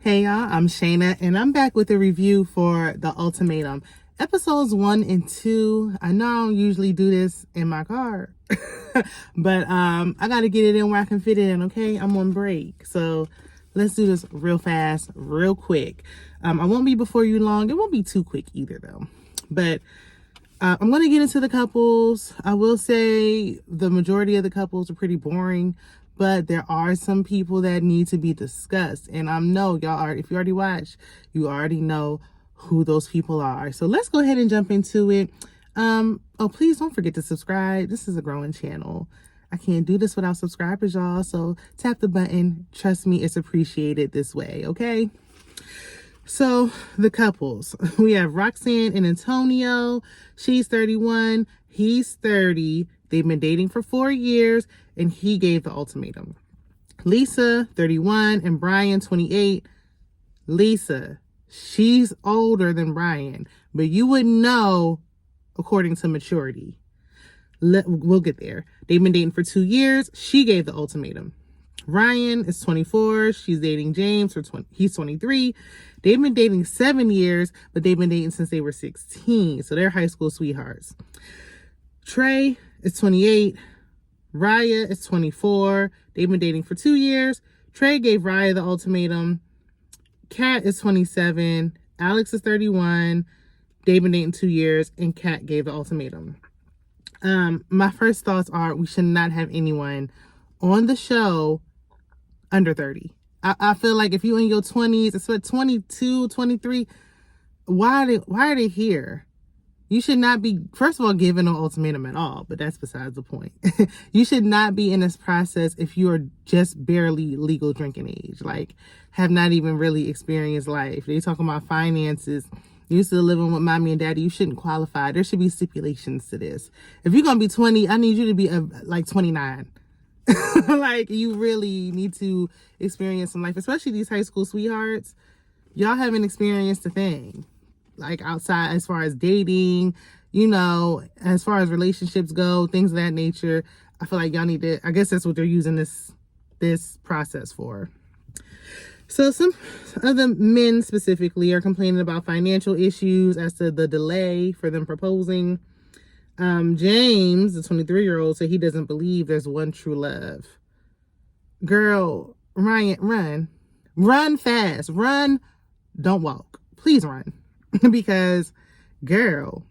Hey y'all, I'm Shayna and I'm back with a review for The Ultimatum. Episodes 1 and 2. I know I don't usually do this in my car, but I gotta get it in where I can fit it in, okay? I'm on break. So let's do this real fast, real quick. I won't be before you long. It won't be too quick either though. But I'm going to get into the couples. I will say the majority of the couples are pretty boring, but there are some people that need to be discussed. And I know y'all are, if you already watched, you already know who those people are. So let's go ahead and jump into it. Oh, please don't forget to subscribe. This is a growing channel. I can't do this without subscribers, y'all. So tap the button. Trust me, it's appreciated this way, okay? So the couples, we have Roxanne and Antonio. She's 31, he's 30. They've been dating for 4 years and he gave the ultimatum. Lisa, 31, and Brian, 28. Lisa, she's older than Brian, but you wouldn't know according to maturity. We'll get there. They've been dating for 2 years. She gave the ultimatum. Ryan is 24. She's dating James. He's 23. They've been dating 7 years, but they've been dating since they were 16. So they're high school sweethearts. Trey is 28. Raya is 24. They've been dating for 2 years. Trey gave Raya the ultimatum. Kat is 27. Alex is 31. They've been dating 2 years, and Kat gave the ultimatum. My first thoughts are we should not have anyone on the show under 30. I feel like if you're in your 20s, it's what, 22, 23, why are they here? You should not be, first of all, given an ultimatum at all, but that's besides the point. You should not be in this process if you are just barely legal drinking age, like have not even really experienced life. They talking about finances. You still living with mommy and daddy. You shouldn't qualify. There should be stipulations to this. If you're going to be 20, I need you to be like 29. Like, you really need to experience some life, especially these high school sweethearts. Y'all haven't experienced a thing, like outside as far as dating, you know, as far as relationships go, things of that nature. I feel like y'all need to, I guess that's what they're using this process for. So some of the men specifically are complaining about financial issues as to the delay for them proposing. James, the 23-year-old, said he doesn't believe there's one true love. Girl, Ryan, run fast, run, don't walk. Please run. Because, girl,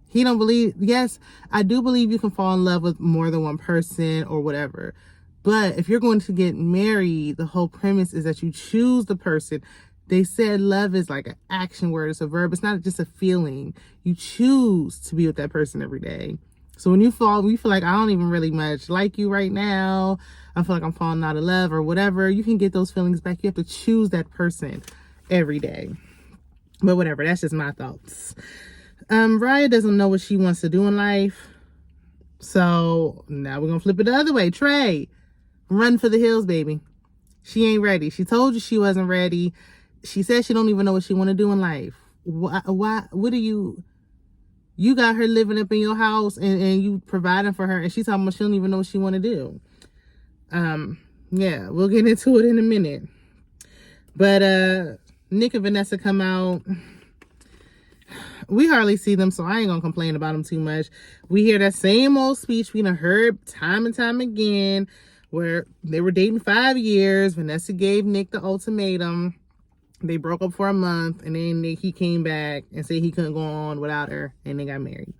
he don't believe, yes, I do believe you can fall in love with more than one person or whatever. But if you're going to get married, the whole premise is that you choose the person. They said love is like an action word. It's a verb. It's not just a feeling. You choose to be with that person every day. So when you feel like I don't even really much like you right now, I feel like I'm falling out of love or whatever, you can get those feelings back. You have to choose that person every day. But whatever, that's just my thoughts. Raya doesn't know what she wants to do in life. So now we're going to flip it the other way. Trey, run for the hills, baby. She ain't ready. She told you she wasn't ready. She said she don't even know what she want to do in life. Why? What do you got her living up in your house and you providing for her, and she's talking about she don't even know what she want to do. Yeah, we'll get into it in a minute. But Nick and Vanessa come out. We hardly see them, so I ain't gonna complain about them too much. We hear that same old speech we done heard time and time again, where they were dating 5 years. Vanessa gave Nick the ultimatum. They broke up for a month, and then he came back and said he couldn't go on without her, and they got married.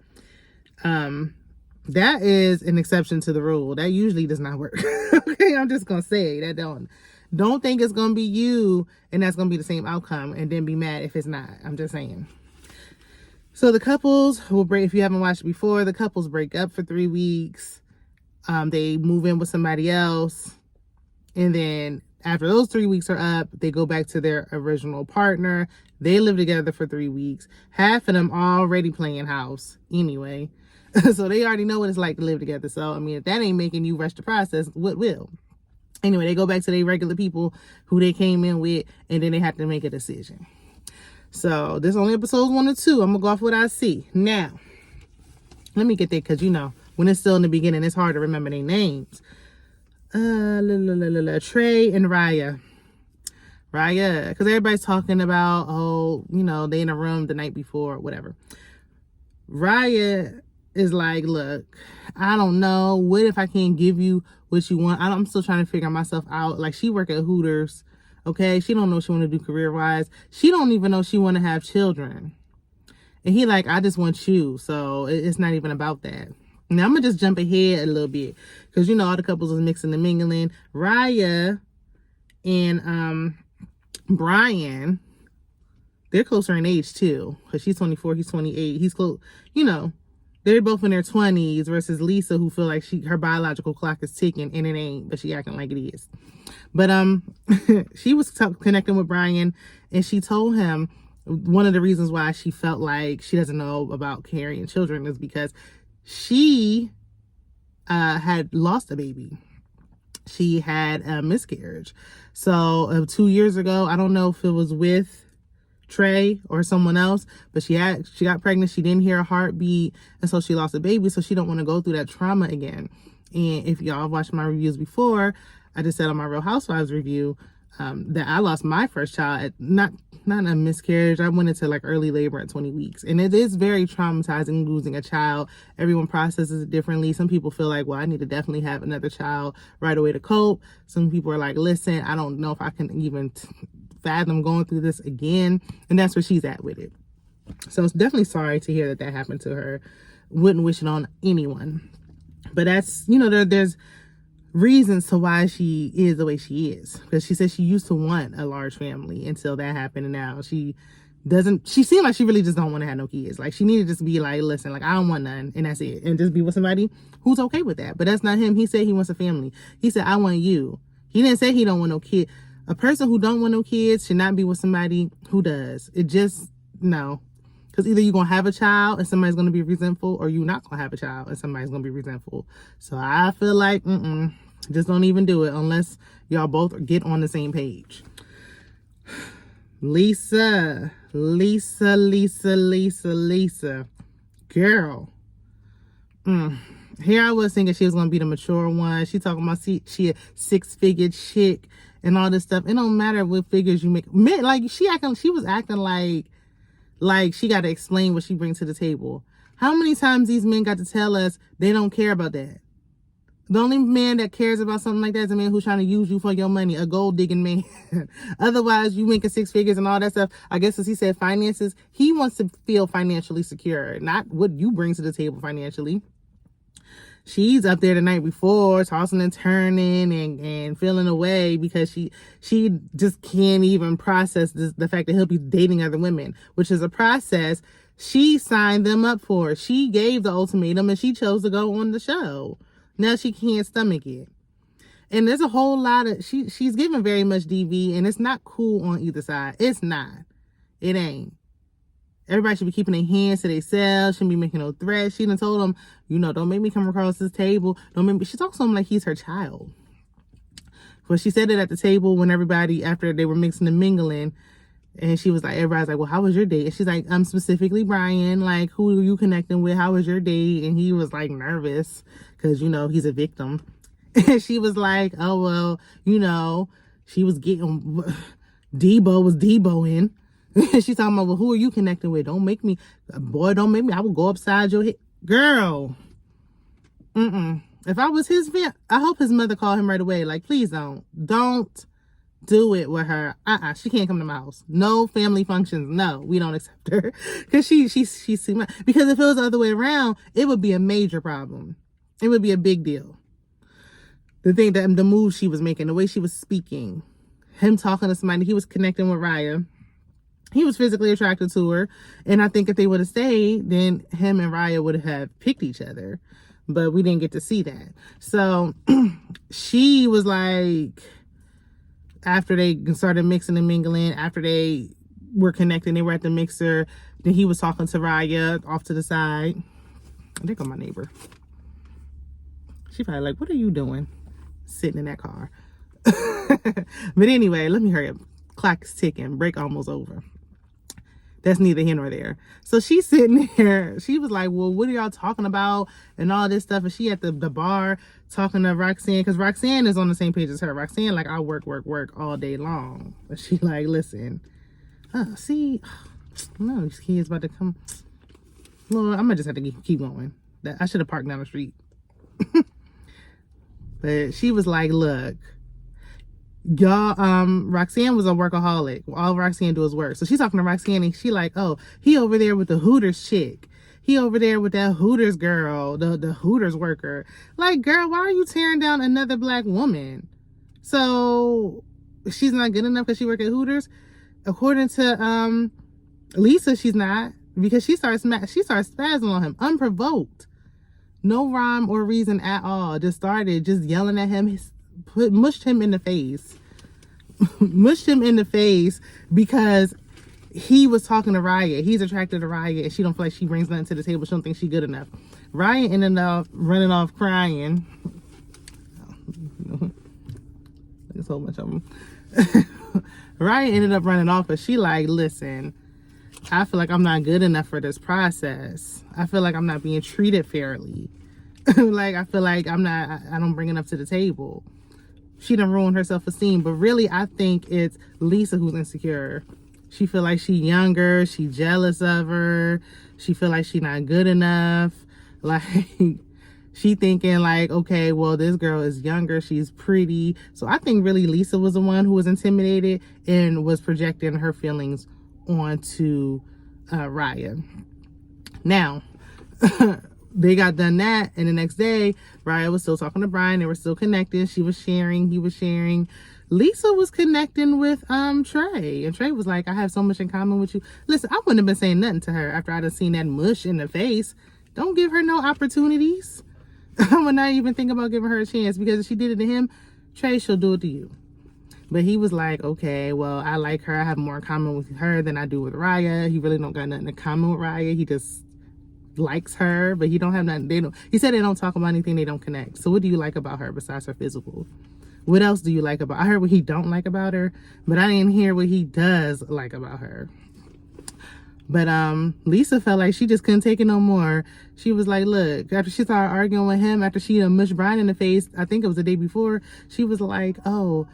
That is an exception to the rule. That usually does not work. Okay, I'm just gonna say that. Don't think it's gonna be you, and that's gonna be the same outcome, and then be mad if it's not. I'm just saying. So the couples will break. If you haven't watched it before, the couples break up for 3 weeks. They move in with somebody else, and then after those 3 weeks are up, they go back to their original partner. They live together for 3 weeks. Half of them already playing house anyway. So they already know what it's like to live together. So, I mean, if that ain't making you rush the process, what will? Anyway, they go back to their regular people who they came in with, and then they have to make a decision. So this is only episodes 1 and 2. I'm going to go off what I see. Now, let me get there because, you know, when it's still in the beginning, it's hard to remember their names. Trey and Raya. Raya, because everybody's talking about, oh, you know, they in a room the night before, whatever. Raya is like, look, I don't know. What if I can't give you what you want? I'm still trying to figure myself out. Like, she work at Hooters, okay? She don't know what she want to do career-wise. She don't even know she want to have children. And he like, I just want you. So it's not even about that. Now, I'm going to just jump ahead a little bit. Because, you know, all the couples was mixing and mingling. Raya and Brian, they're closer in age, too. Because she's 24, he's 28. He's close, you know. They're both in their 20s versus Lisa, who feel like her biological clock is ticking, and it ain't, but she acting like it is. But she was connecting with Brian, and she told him one of the reasons why she felt like she doesn't know about carrying children is because she had lost a baby. She had a miscarriage. So 2 years ago, I don't know if it was with Trey or someone else, but she got pregnant. She didn't hear a heartbeat, and so she lost a baby. So she don't want to go through that trauma again. And if y'all watched my reviews before, I just said on my Real Housewives review that I lost my first child at not a miscarriage. I went into like early labor at 20 weeks, and it is very traumatizing losing a child. Everyone processes it differently. Some people feel like, well, I need to definitely have another child right away to cope. Some people are like, listen, I don't know if I can even fathom going through this again. And that's where she's at with it. So it's definitely sorry to hear that happened to her. Wouldn't wish it on anyone. But that's, you know, there's reasons to why she is the way she is. Because she said she used to want a large family until that happened, and now she seemed like she really just don't want to have no kids. Like, she needed to just be like, listen, like, I don't want none, and that's it. And just be with somebody who's okay with that. But that's not him. He said he wants a family. He said, I want you. He didn't say he don't want no kid. A person who don't want no kids should not be with somebody who does. It just, no. Because either you're going to have a child and somebody's going to be resentful, or you're not going to have a child and somebody's going to be resentful. So I feel like, just don't even do it unless y'all both get on the same page. Lisa. Girl. Here I was thinking she was going to be the mature one. She talking about she a six-figure chick and all this stuff. It don't matter what figures you make. Like, she was acting like she got to explain what she brings to the table. How many times these men got to tell us they don't care about that? The only man that cares about something like that is a man who's trying to use you for your money, a gold digging man. Otherwise, you making six figures and all that stuff. I guess as he said, finances, he wants to feel financially secure, not what you bring to the table financially. She's up there the night before, tossing and turning and feeling away because she just can't even process the fact that he'll be dating other women, which is a process she signed them up for. She gave the ultimatum and she chose to go on the show. Now she can't stomach it. And there's a whole lot of, she's giving very much DV, and it's not cool on either side. It's not. It ain't. Everybody should be keeping their hands to themselves. Shouldn't be making no threats. She done told him, you know, don't make me come across this table. Don't make me. She talks to him like he's her child. Well, she said it at the table when everybody, after they were mixing and mingling, and she was like, everybody's like, well, how was your date? And she's like, specifically Brian, like, who are you connecting with? How was your date? And he was like nervous because, you know, he's a victim. And she was like, oh, well, you know, she was getting, Debo was Deboing. She's talking about, well, who are you connecting with? Don't make me, boy, don't make me. I will go upside your head. Girl. If I was his fan, I hope his mother called him right away. Like, please don't do it with her. She can't come to my house. No family functions. No, we don't accept her. Because she's too much. Because if it was the other way around, it would be a major problem. It would be a big deal. The thing that the move she was making, the way she was speaking, him talking to somebody, he was connecting with Raya. He was physically attracted to her. And I think if they would have stayed, then him and Raya would have picked each other. But we didn't get to see that. So she was like, after they started mixing and mingling, after they were connecting, they were at the mixer. Then he was talking to Raya off to the side. There go my neighbor. She probably like, what are you doing sitting in that car? But anyway, let me hurry up. Clock is ticking. Break almost over. That's neither here nor there. So she's sitting there. She was like, well, what are y'all talking about? And all this stuff. And she at the bar talking to Roxanne, because Roxanne is on the same page as her. Roxanne, like, I work all day long. But she like, listen, see, no, these kids about to come. Lord, I'm going to just have to keep going. I should have parked down the street. But she was like, look, y'all, Roxanne was a workaholic. All Roxanne do is work. So she's talking to Roxanne and she like, oh, he over there with the Hooters chick. He over there with that Hooters girl, the Hooters worker. Like, girl, why are you tearing down another black woman? So she's not good enough because she work at Hooters? According to Lisa, she's not, because she starts spazzing on him unprovoked. No rhyme or reason at all. Just started just yelling at him, mushed him in the face. Mushed him in the face because he was talking to Raya. He's attracted to Raya and she don't feel like she brings nothing to the table. She don't think she good enough. Raya ended up running off crying. There's a whole bunch of them. Raya ended up running off, but she like, listen, I feel like I'm not good enough for this process. I feel like I'm not being treated fairly. Like, I feel like I don't bring enough to the table. She done ruined her self-esteem. But really, I think it's Lisa who's insecure. She feel like she younger. She jealous of her. She feel like she not good enough. Like, she thinking like, okay, well, this girl is younger. She's pretty. So I think really Lisa was the one who was intimidated and was projecting her feelings onto Raya. Now, they got done that, and the next day, Raya was still talking to Brian. They were still connecting. She was sharing. He was sharing. Lisa was connecting with Trey, and Trey was like, I have so much in common with you. Listen, I wouldn't have been saying nothing to her after I'd have seen that mush in the face. Don't give her no opportunities. I would not even think about giving her a chance, because if she did it to him, Trey, she'll do it to you. But he was like, okay, well, I like her. I have more in common with her than I do with Raya. He really don't got nothing in common with Raya. He just likes her, but he don't have nothing. He said they don't talk about anything. They don't connect. So what do you like about her besides her physical? What else do you like about her? I heard what he don't like about her, but I didn't hear what he does like about her. But Lisa felt like she just couldn't take it no more. She was like, look, after she started arguing with him, after she mushed Brian in the face, I think it was the day before, she was like, oh,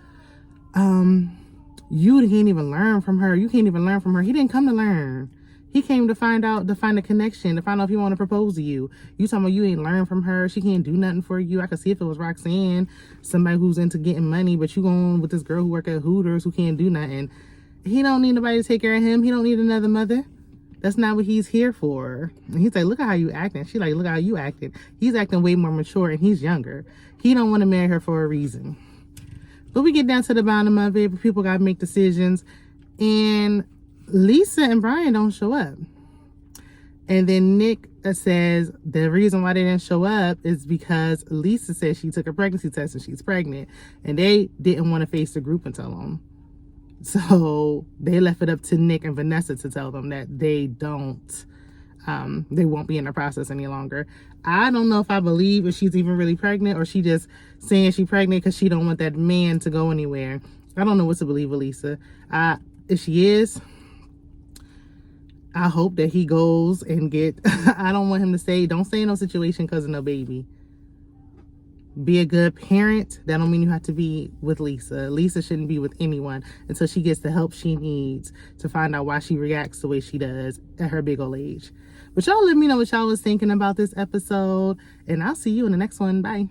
you can't even learn from her. You can't even learn from her. He didn't come to learn. He came to find a connection, to find out if he want to propose to you. You talking about you ain't learn from her. She can't do nothing for you. I could see if it was Roxanne, somebody who's into getting money, but you going with this girl who work at Hooters who can't do nothing. He don't need nobody to take care of him. He don't need another mother. That's not what he's here for. And he's like, look at how you acting. She like, look at how you acting. He's acting way more mature and he's younger. He don't want to marry her for a reason. But we get down to the bottom of it. People got to make decisions. And Lisa and Brian don't show up. And then Nick says the reason why they didn't show up is because Lisa said she took a pregnancy test and she's pregnant. And they didn't want to face the group and tell them. So they left it up to Nick and Vanessa to tell them that they won't be in the process any longer. I don't know if I believe if she's even really pregnant or she just saying she's pregnant because she don't want that man to go anywhere. I don't know what to believe with Lisa. If she is, I hope that he goes and I don't want him to say, don't stay in no situation because of no baby. Be a good parent. That don't mean you have to be with Lisa. Lisa shouldn't be with anyone until she gets the help she needs to find out why she reacts the way she does at her big old age. But y'all let me know what y'all was thinking about this episode, and I'll see you in the next one. Bye.